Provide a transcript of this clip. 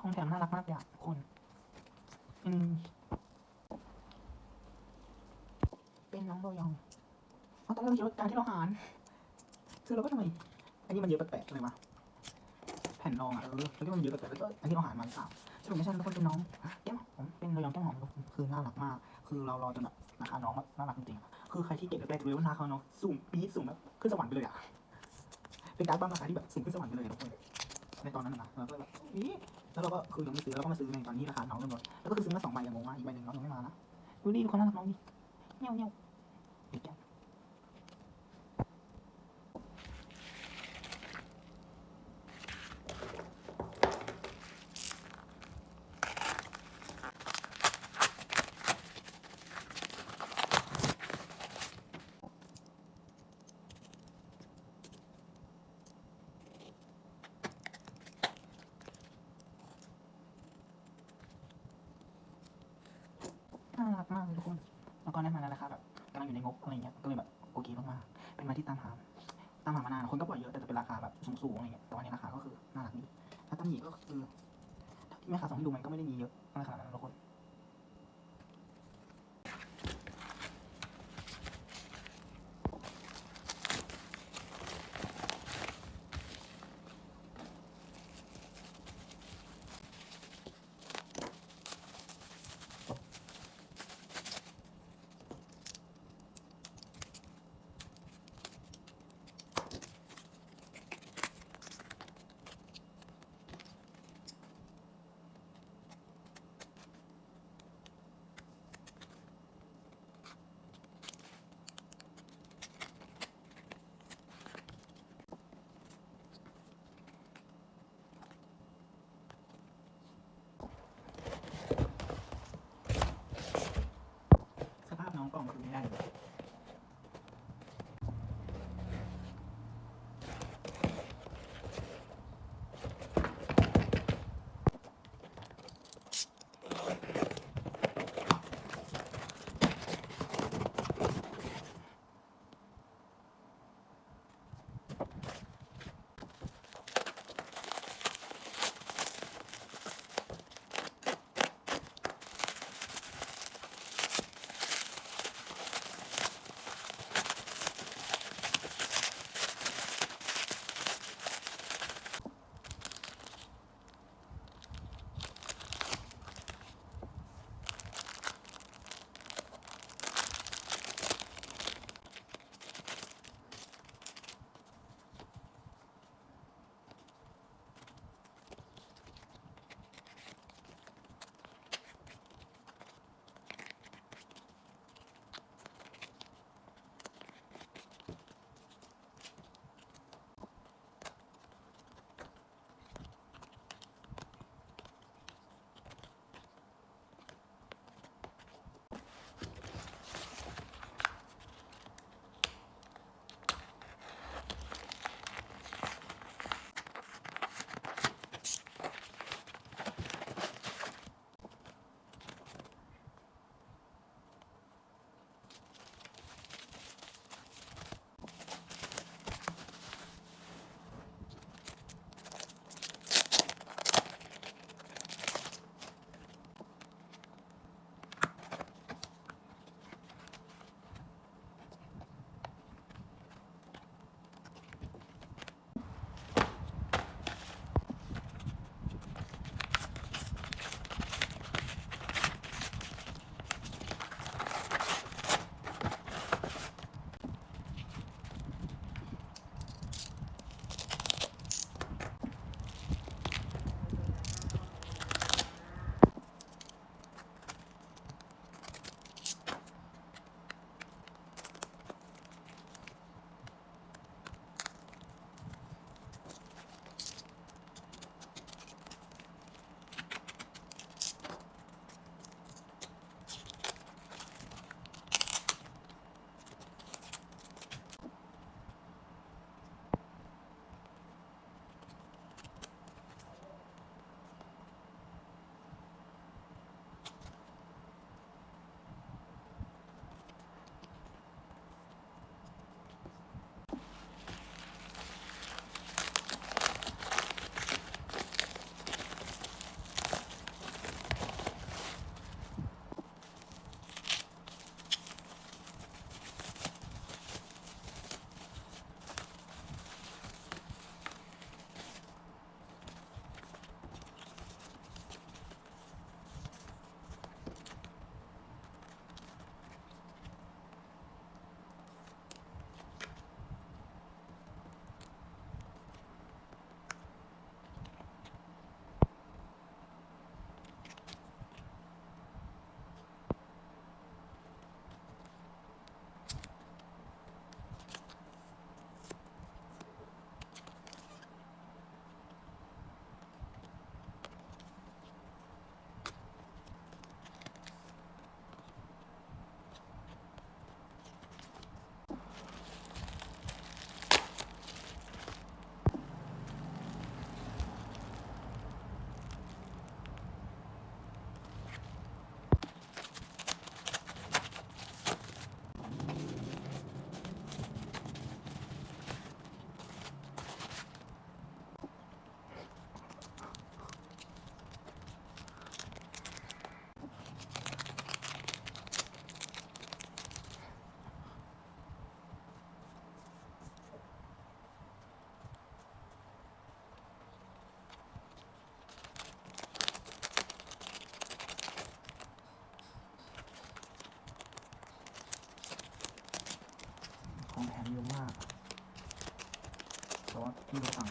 ของแถมน่ารักมากเลยอ่ะคุณเป็นน้องโดยองตอนแรกเราคิดว่าการที่เราหารคือเราก็ทำไมอันนี้มันเยอะแปลกๆเลยวะแผ่นรองอ่ะเราคิดว่ามันเยอะแปลกๆแล้วก็อันที่เราหารมาหรือเปล่าสรุปไม่ใช่ทุกคนเป็นน้องแก้มผมเป็นโดยองแก้มหอมคือน่ารักมากคือเรารอจนแบบราคาน้องน่ารักจริงๆคือใครที่เก็บแรกๆเลยว่าราคาน้องสูงปี๊ดสูงแบบขึ้นสวรรค์ไปเลยอ่ะเป็นการ์ดบ้านราคาที่แบบสูงขึ้นสวรรค์ไปเลยทุกคนในตอนนั้นนะเราก็แบบแล้วเราก็คือยังไม่ซื้อแล้วก็มาซื้อในตอนนี้ราคาน้องเริ่มลดแล้วก็คือซื้อมา2 ใบอย่างงงว่าอีกใบหนึ่งน้องยังไม่มานะดูดิทุกคนน่ารักน้องดิเงี้ยวเงี้ยวเด็กแก้มน่ารักมากเลยทุกคนแล้วก็ได้มาในราคาแบบกำลังอยู่ในงบอะไรเงี้ยก็เลยแบบโอเคมากๆเป็นมาที่ตามหามานานคนก็ปล่อยเยอะแต่จะเป็นราคาแบบสูงๆอะไรเงี้ยแต่วันนี้ราคาก็คือน่ารักดีแล้วตำหนิก็คือที่แม่ค้าส่งให้ดูมันก็ไม่ได้มีเยอะอะไรขนาดนั้นทุกคน ไม่รู้สั่ง